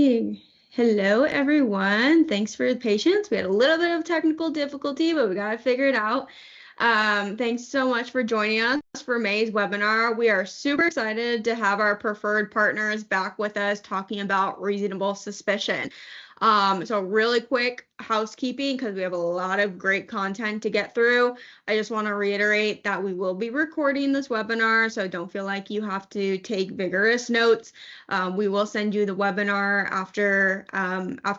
Alrighty. Hello, everyone. Thanks for your patience. We had a little bit of technical difficulty, but we got to figure it out. Thanks so much for joining us for May's webinar. We are super excited to have our preferred partners back with us talking about reasonable suspicion. So really quick housekeeping, because we have a lot of great content to get through. I just want to reiterate that we will be recording this webinar, so don't feel like you have to take vigorous notes. We will send you the webinar after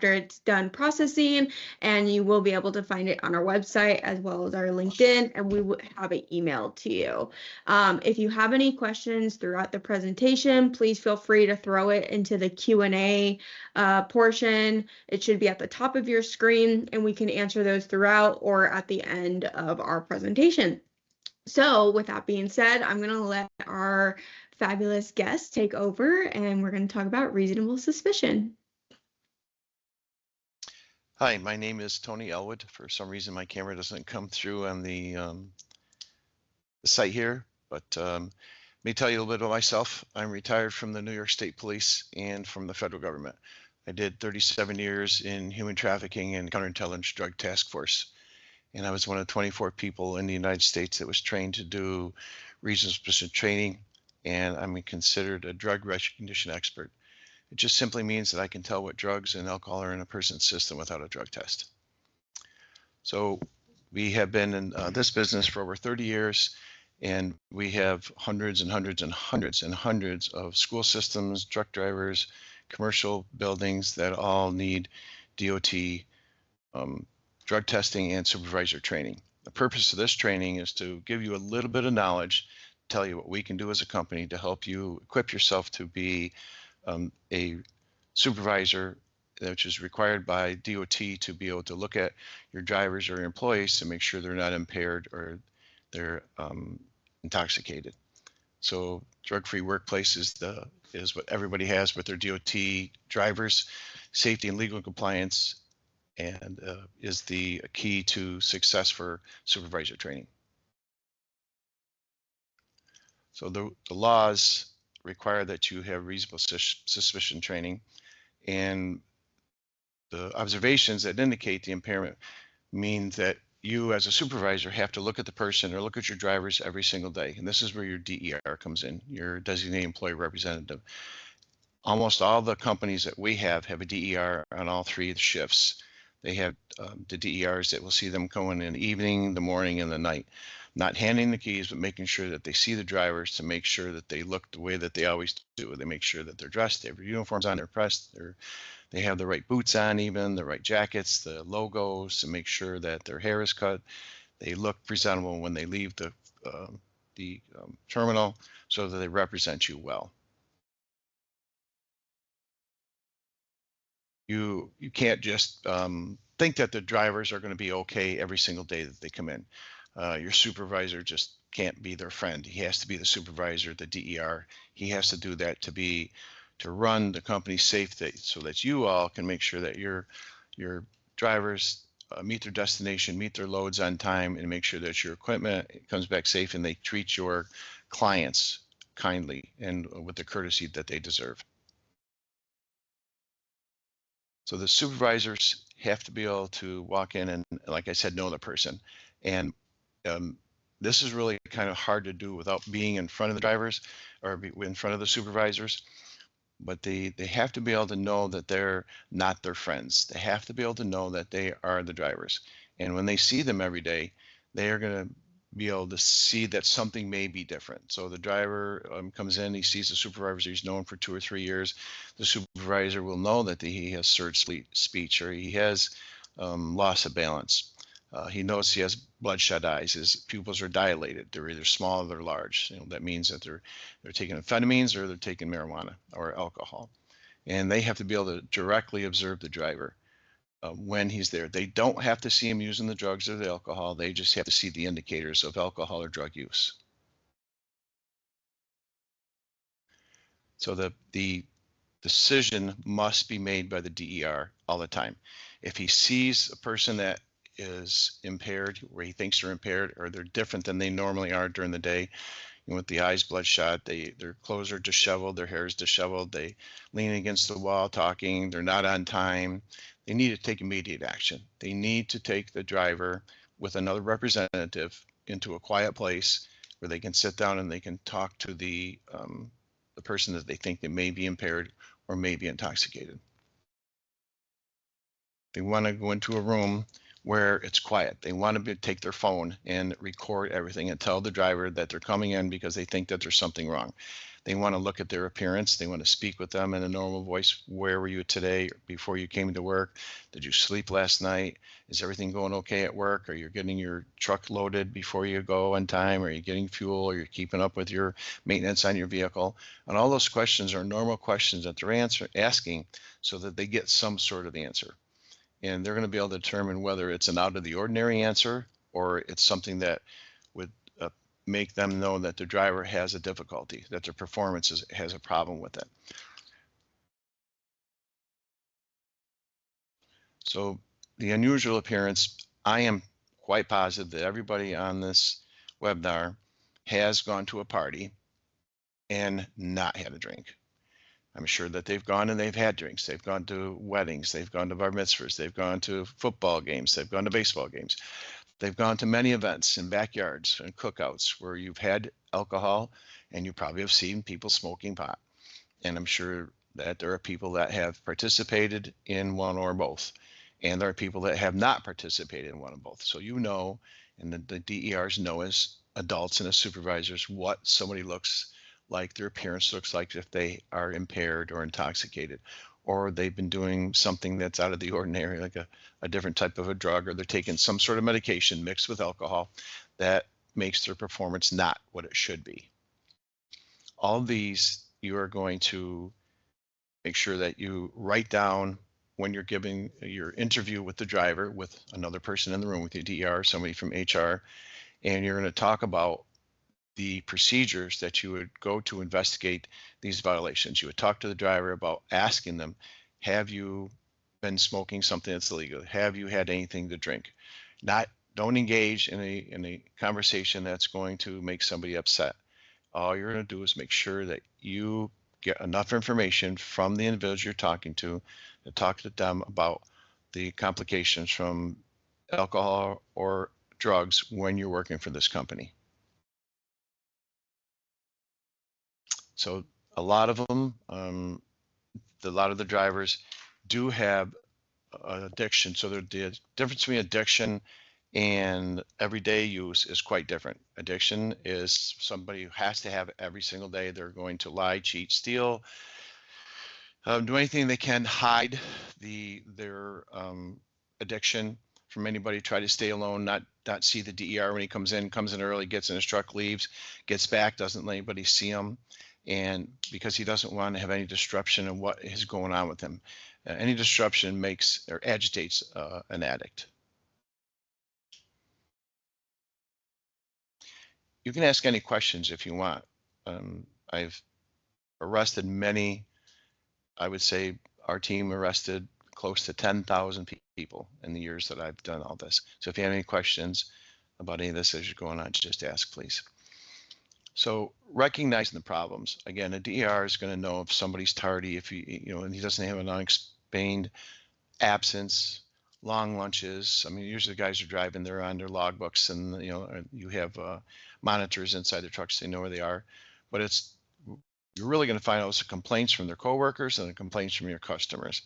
it's done processing, and you will be able to find it on our website as well as our LinkedIn, and we will have an email to you. If you have any questions throughout the presentation, please feel free to throw it into the Q&A portion. It should be at the top of your screen, and we can answer those throughout or at the end of our presentation. So with that being said, I'm going to let our fabulous guest take over, and we're going to talk about reasonable suspicion. Hi, my name is Tony Elwood. For some reason, my camera doesn't come through on the site here, but let me tell you a little bit about myself. I'm retired from the New York State Police and from the federal government. I did 37 years in human trafficking and counterintelligence drug task force. And I was one of 24 people in the United States that was trained to do reasonable suspicion training. And I'm considered a drug recognition expert. It just simply means that I can tell what drugs and alcohol are in a person's system without a drug test. So we have been in this business for over 30 years, and we have hundreds and hundreds and hundreds and hundreds of school systems, truck drivers, commercial buildings that all need DOT drug testing and supervisor training. The purpose of this training is to give you a little bit of knowledge, tell you what we can do as a company to help you equip yourself to be a supervisor, which is required by DOT to be able to look at your drivers or your employees to make sure they're not impaired or they're intoxicated. So drug-free workplace is what everybody has with their DOT drivers. Safety and legal compliance and is the key to success for supervisor training. So the laws require that you have reasonable suspicion training, and the observations that indicate the impairment mean that you as a supervisor have to look at the person or look at your drivers every single day. And this is where your DER comes in, your designated employee representative. Almost all the companies that we have a DER on all three of the shifts. They have the DERs that will see them going in the evening, the morning, and the night. Not handing the keys, but making sure that they see the drivers to make sure that they look the way that they always do. They make sure that they're dressed, they have their uniforms on, they're pressed, they have the right boots on, even the right jackets, the logos, to make sure that their hair is cut. They look presentable when they leave the terminal, so that they represent you well. You can't just think that the drivers are going to be okay every single day that they come in. Your supervisor just can't be their friend. He has to be the supervisor, the DER. He has to do that to run the company safe, so that you all can make sure that your drivers meet their destination, meet their loads on time, and make sure that your equipment comes back safe and they treat your clients kindly and with the courtesy that they deserve. So the supervisors have to be able to walk in and, like I said, know the person. And this is really kind of hard to do without being in front of the drivers or in front of the supervisors. But they have to be able to know that they're not their friends. They have to be able to know that they are the drivers. And when they see them every day, they are going to be able to see that something may be different. So the driver comes in, he sees the supervisor he's known for 2 or 3 years. The supervisor will know that he has surged speech, or he has loss of balance. He knows he has bloodshot eyes. His pupils are dilated. They're either small or they're large. That means that they're taking amphetamines or they're taking marijuana or alcohol. And they have to be able to directly observe the driver when he's there. They don't have to see him using the drugs or the alcohol. They just have to see the indicators of alcohol or drug use. So the decision must be made by the DER all the time. If he sees a person that is impaired, where he thinks they're impaired or they're different than they normally are during the day, with the eyes bloodshot, their clothes are disheveled, their hair is disheveled, they lean against the wall talking, they're not on time. They need to take immediate action. They need to take the driver with another representative into a quiet place where they can sit down and they can talk to the person that they think that may be impaired or may be intoxicated. They want to go into a room where it's quiet. They want to take their phone and record everything and tell the driver that they're coming in because they think that there's something wrong. They want to look at their appearance. They want to speak with them in a normal voice. Where were you today before you came to work? Did you sleep last night? Is everything going okay at work? Are you getting your truck loaded before you go on time? Are you getting fuel? Are you keeping up with your maintenance on your vehicle? And all those questions are normal questions that they're asking so that they get some sort of answer. And they're going to be able to determine whether it's an out of the ordinary answer or it's something that would make them know that the driver has a difficulty, that their performance has a problem with it. So the unusual appearance, I am quite positive that everybody on this webinar has gone to a party and not had a drink. I'm sure that they've gone and they've had drinks. They've gone to weddings. They've gone to bar mitzvahs. They've gone to football games. They've gone to baseball games. They've gone to many events in backyards and cookouts where you've had alcohol and you probably have seen people smoking pot. And I'm sure that there are people that have participated in one or both. And there are people that have not participated in one or both. So you know, and the DERs know as adults and as supervisors what somebody looks like, their appearance looks like if they are impaired or intoxicated, or they've been doing something that's out of the ordinary, like a different type of a drug, or they're taking some sort of medication mixed with alcohol that makes their performance not what it should be. All of these you are going to make sure that you write down when you're giving your interview with the driver, with another person in the room with your DER, somebody from HR, and you're going to talk about the procedures that you would go to investigate these violations. You would talk to the driver about asking them, have you been smoking something that's illegal? Have you had anything to drink? Don't engage in a conversation that's going to make somebody upset. All you're going to do is make sure that you get enough information from the individuals you're talking to talk to them about the complications from alcohol or drugs when you're working for this company. So a lot of them, a lot of the drivers do have addiction. So the difference between addiction and everyday use is quite different. Addiction is somebody who has to have it every single day. They're going to lie, cheat, steal, do anything they can hide their addiction from anybody, try to stay alone, not see the DER when he comes in early, gets in his truck, leaves, gets back, doesn't let anybody see him. And because he doesn't want to have any disruption in what is going on with him. Any disruption makes or agitates an addict. You can ask any questions if you want. I've arrested many, I would say our team arrested close to 10,000 people in the years that I've done all this. So if you have any questions about any of this as you're going on, just ask, please. So recognizing the problems, again, a DER is going to know if somebody's tardy, if and he doesn't have an unexplained absence, long lunches. I mean, usually the guys are driving, they're on their logbooks, and you have monitors inside their trucks, they know where they are. But you're really going to find out the complaints from their coworkers and the complaints from your customers.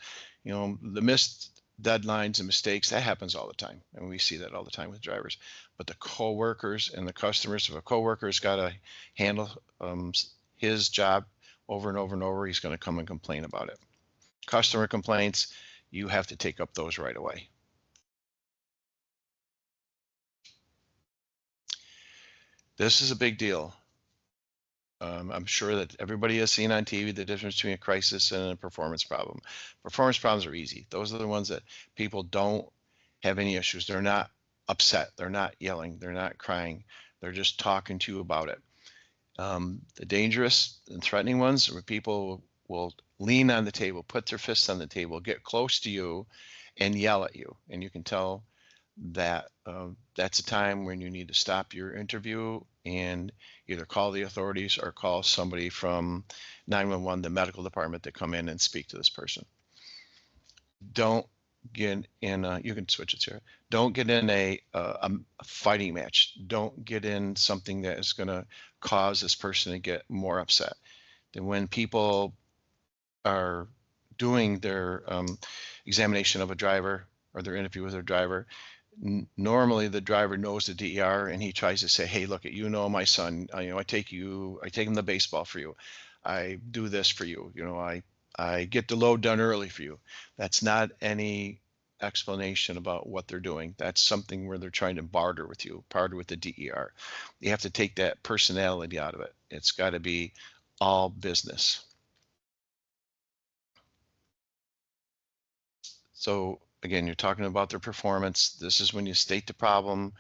The missed deadlines and mistakes, that happens all the time, and we see that all the time with drivers. But the coworkers and the customers, if a coworker's got to handle his job over and over and over, he's going to come and complain about it. Customer complaints, you have to take up those right away. This is a big deal. I'm sure that everybody has seen on TV the difference between a crisis and a performance problem. Performance problems are easy. Those are the ones that people don't have any issues. They're not upset. They're not yelling. They're not crying. They're just talking to you about it. The dangerous and threatening ones are where people will lean on the table, put their fists on the table, get close to you and yell at you. And you can tell that that's a time when you need to stop your interview and either call the authorities or call somebody from 911, the medical department, to come in and speak to this person. Don't get in, you can switch it here. Don't get in a fighting match. Don't get in something that is going to cause this person to get more upset. Then when people are doing their examination of a driver or their interview with their driver, normally the driver knows the DER and he tries to say, hey, look, you know, my son, I take him to baseball for you. I do this for you. I get the load done early for you. That's not any explanation about what they're doing. That's something where they're trying to barter with you, barter with the DER. You have to take that personality out of it. It's got to be all business. So again, you're talking about their performance. This is when you state the problem.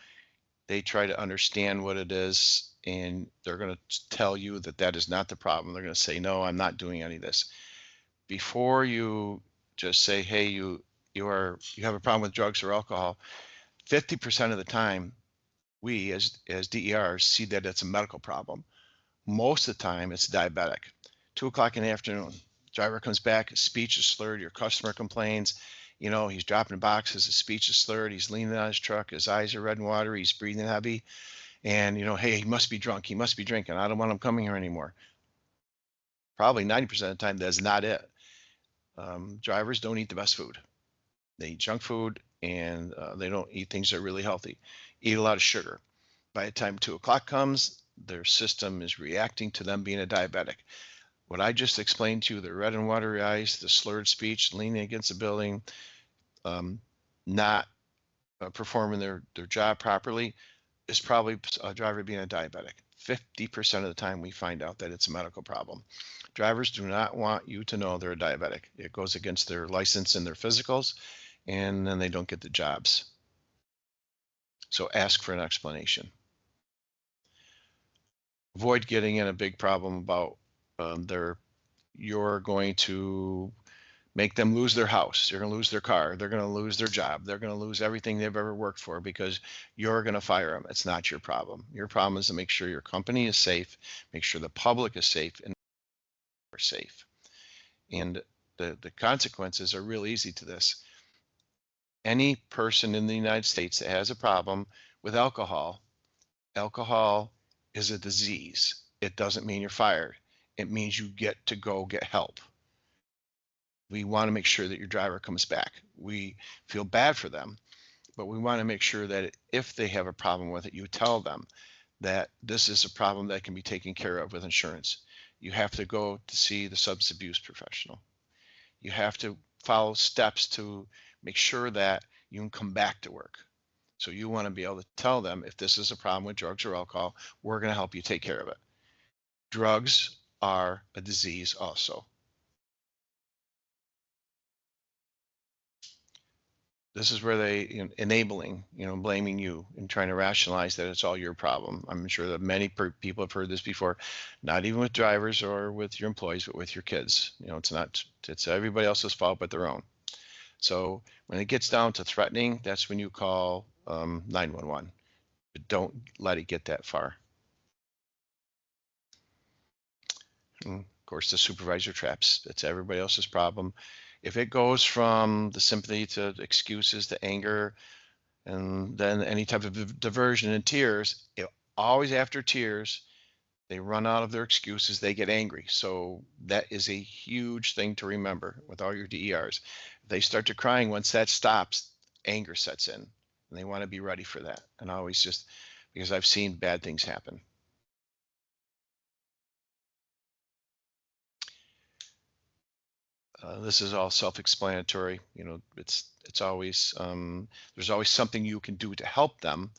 They try to understand what it is, and they're going to tell you that that is not the problem. They're going to say, no, I'm not doing any of this. Before you just say, hey, you have a problem with drugs or alcohol, 50% of the time, we as DERs see that it's a medical problem. Most of the time, it's diabetic. 2 o'clock in the afternoon, driver comes back, his speech is slurred, your customer complains, he's dropping boxes, his speech is slurred, he's leaning on his truck, his eyes are red and watery, he's breathing heavy, and hey, he must be drunk, he must be drinking, I don't want him coming here anymore. Probably 90% of the time, that's not it. Drivers don't eat the best food. They eat junk food, and they don't eat things that are really healthy. Eat a lot of sugar. By the time 2 o'clock comes, their system is reacting to them being a diabetic. What I just explained to you, the red and watery eyes, the slurred speech, leaning against the building, not performing their job properly, is probably a driver being a diabetic. 50% of the time we find out that it's a medical problem. Drivers do not want you to know they're a diabetic. It goes against their license and their physicals, and then they don't get the jobs. So ask for an explanation. Avoid getting in a big problem about you're going to make them lose their house, they're going to lose their car, they're going to lose their job, they're going to lose everything they've ever worked for because you're going to fire them. It's not your problem. Your problem is to make sure your company is safe, make sure the public is safe, and are safe. And the consequences are real easy to this. Any person in the United States that has a problem with alcohol is a disease. It doesn't mean you're fired. It means you get to go get help. We want to make sure that your driver comes back. We feel bad for them, but we want to make sure that if they have a problem with it, you tell them that this is a problem that can be taken care of with insurance. You have to go to see the substance abuse professional. You have to follow steps to make sure that you can come back to work. So you want to be able to tell them, if this is a problem with drugs or alcohol, we're going to help you take care of it. Drugs are a disease also. This is where they enabling, blaming you and trying to rationalize that it's all your problem. I'm sure that many people have heard this before, not even with drivers or with your employees, but with your kids. It's everybody else's fault but their own. So when it gets down to threatening, that's when you call 911. But don't let it get that far. And of course, the supervisor traps. It's everybody else's problem. If it goes from the sympathy to excuses to anger, and then any type of diversion and tears, always after tears, they run out of their excuses, they get angry. So that is a huge thing to remember with all your DERs. If they start to crying, once that stops, anger sets in, and they want to be ready for that. And always just, because I've seen bad things happen. This is all self-explanatory. It's always there's always something you can do to help them,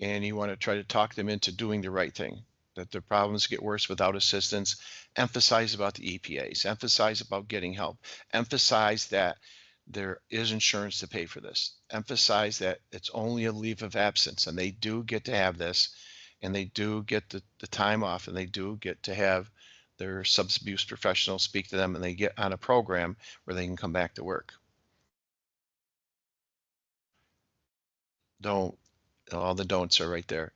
and you want to try to talk them into doing the right thing. That their problems get worse without assistance. Emphasize about the EPAs. Emphasize about getting help. Emphasize that there is insurance to pay for this. Emphasize that it's only a leave of absence, and they do get to have this, and they do get the time off, and they do get to have their substance abuse professional speak to them, and they get on a program where they can come back to work. All the don'ts are right there.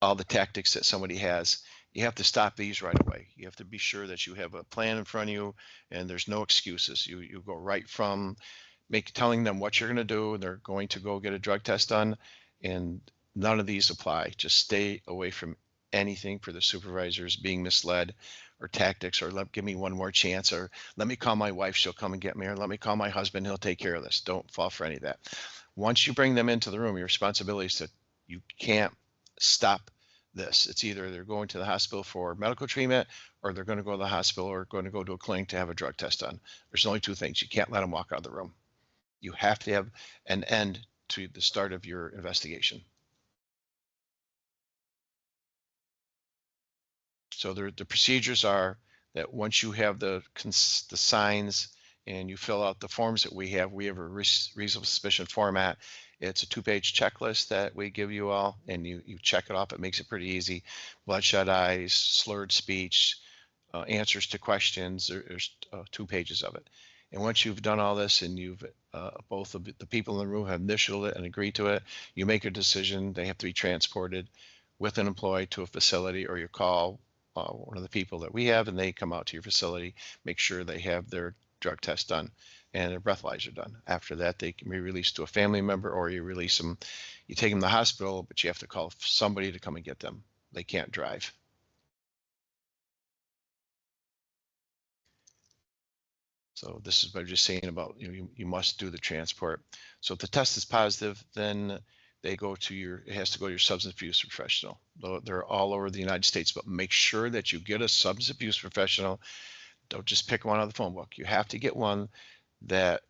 all the tactics that somebody has, you have to stop these right away. You have to be sure that you have a plan in front of you and there's no excuses. You go right from telling them what you're going to do, and they're going to go get a drug test done, and none of these apply. Just stay away from anything for the supervisors being misled, or tactics, or give me one more chance, or let me call my wife, she'll come and get me, or let me call my husband, he'll take care of this. Don't fall for any of that. Once you bring them into the room, your responsibility is that you can't stop this. It's either they're going to the hospital for medical treatment, or they're going to go to the hospital, or going to go to a clinic to have a drug test done. There's only two things. You can't let them walk out of the room. You have to have an end to the start of your investigation. So the procedures are that once you have the signs and you fill out the forms that we have a reasonable suspicion format. It's a 2-page checklist that we give you all, and you check it off. It makes it pretty easy. Bloodshot eyes, slurred speech, answers to questions. There's 2 pages of it. And once you've done all this, and you've both of the people in the room have initialed it and agreed to it, you make a decision. They have to be transported with an employee to a facility, or you call one of the people that we have, and they come out to your facility, make sure they have their drug test done and their breathalyzer done. After that, they can be released to a family member, or you release them. You take them to the hospital, but you have to call somebody to come and get them. They can't drive. So this is what I'm just saying about, you must do the transport. So if the test is positive, then it has to go to your substance abuse professional. They're all over the United States, but make sure that you get a substance abuse professional. Don't just pick one out of the phone book. You have to get one that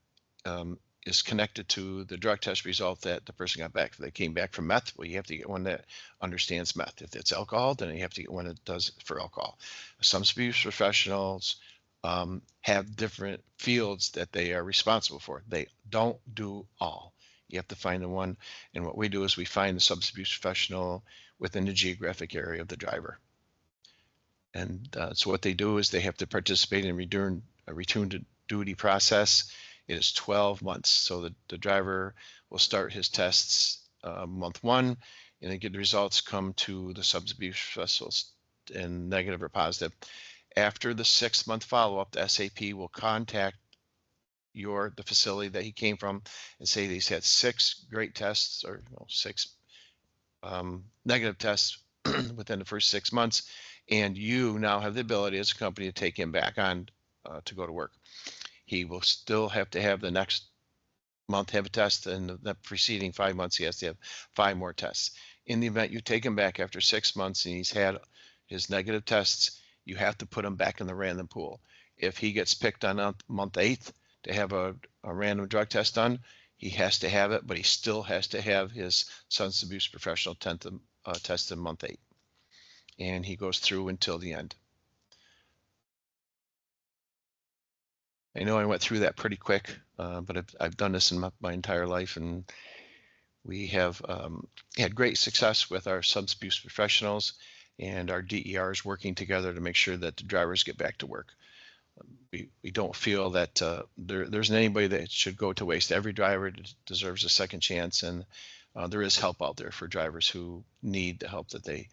is connected to the drug test result that the person got back. If they came back from meth, well, you have to get one that understands meth. If it's alcohol, then you have to get one that does for alcohol. Substance abuse professionals have different fields that they are responsible for. They don't do all. You have to find the one, and what we do is we find the substance abuse professional within the geographic area of the driver. And so what they do is they have to participate in a return to duty process. It is 12 months. So the driver will start his tests month 1, and they get the results come to the substance abuse professionals and negative or positive. After the 6-month follow-up, the SAP will contact the facility that he came from and say that he's had 6 great tests, or 6 negative tests within the first 6 months, and you now have the ability as a company to take him back on to go to work. He will still have to have the next month have a test, and the preceding 5 months he has to have 5 more tests. In the event you take him back after 6 months and he's had his negative tests, you have to put him back in the random pool. If he gets picked on month 8 to have a random drug test done, he has to have it, but he still has to have his substance abuse professional test in month 8. And he goes through until the end. I know I went through that pretty quick, but I've done this in my entire life, and we have had great success with our substance abuse professionals and our DERs working together to make sure that the drivers get back to work. We don't feel that there's anybody that should go to waste. Every driver deserves a second chance, and there is help out there for drivers who need the help that they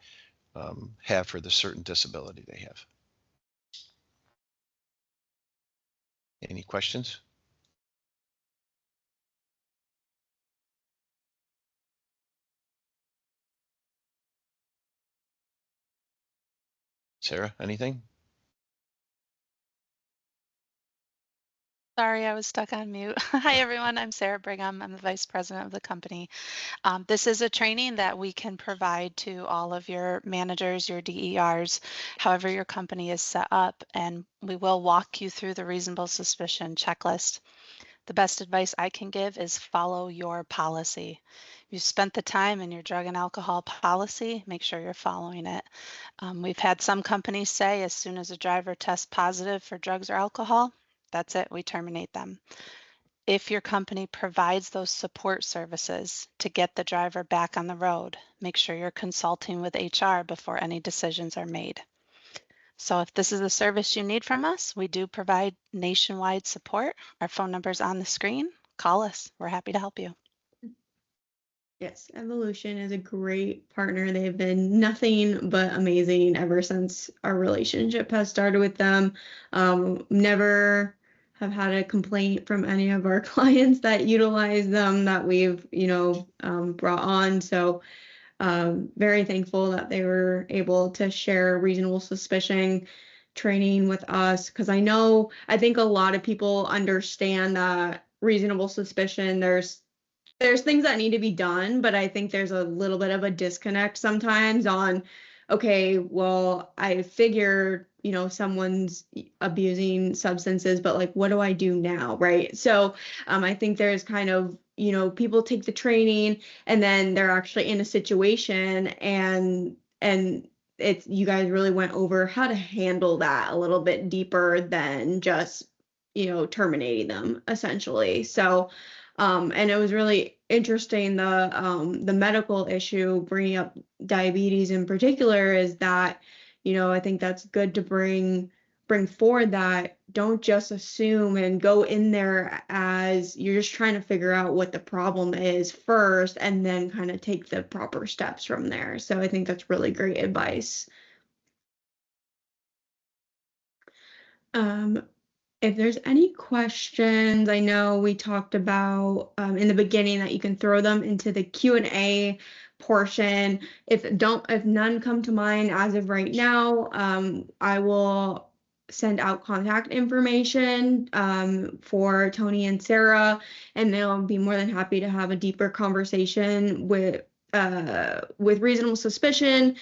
have for the certain disability they have. Any questions? Sarah, anything? Sorry, I was stuck on mute. Hi, everyone. I'm Sarah Brigham. I'm the vice president of the company. This is a training that we can provide to all of your managers, your DERs, however your company is set up, and we will walk you through the reasonable suspicion checklist. The best advice I can give is follow your policy. If you spent the time in your drug and alcohol policy, make sure you're following it. We've had some companies say as soon as a driver tests positive for drugs or alcohol, that's it, we terminate them. If your company provides those support services to get the driver back on the road, make sure you're consulting with HR before any decisions are made. So if this is a service you need from us, we do provide nationwide support. Our phone number is on the screen. Call us. We're happy to help you. Yes, Evolution is a great partner. They've been nothing but amazing ever since our relationship has started with them. Never have had a complaint from any of our clients that utilize them that we've, brought on. So very thankful that they were able to share reasonable suspicion training with us, because I think a lot of people understand that reasonable suspicion, there's things that need to be done, but I think there's a little bit of a disconnect sometimes on, okay, well, I figure, someone's abusing substances, but like, what do I do now? Right. So I think there's kind of, people take the training and then they're actually in a situation, and it's, you guys really went over how to handle that a little bit deeper than just, terminating them essentially. So and it was really interesting, the medical issue, bringing up diabetes in particular, is that, I think that's good to bring forward, that don't just assume and go in there as you're just trying to figure out what the problem is first, and then kind of take the proper steps from there. So I think that's really great advice. If there's any questions, I know we talked about in the beginning that you can throw them into the Q&A portion. If none come to mind as of right now, I will send out contact information for Tony and Sarah, and they'll be more than happy to have a deeper conversation with reasonable suspicion,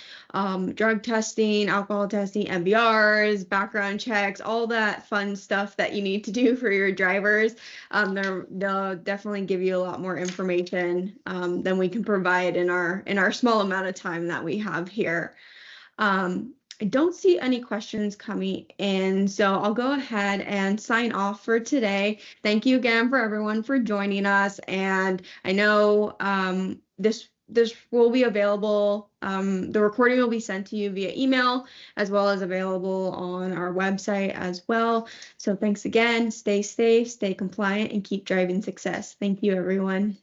drug testing, alcohol testing, MBRs, background checks, all that fun stuff that you need to do for your drivers. They'll definitely give you a lot more information than we can provide in our small amount of time that we have here. I don't see any questions coming in, so I'll go ahead and sign off for today. Thank you again for everyone for joining us, and I know this will be available. The recording will be sent to you via email, as well as available on our website as well. So thanks again. Stay safe, stay compliant, and keep driving success. Thank you, everyone.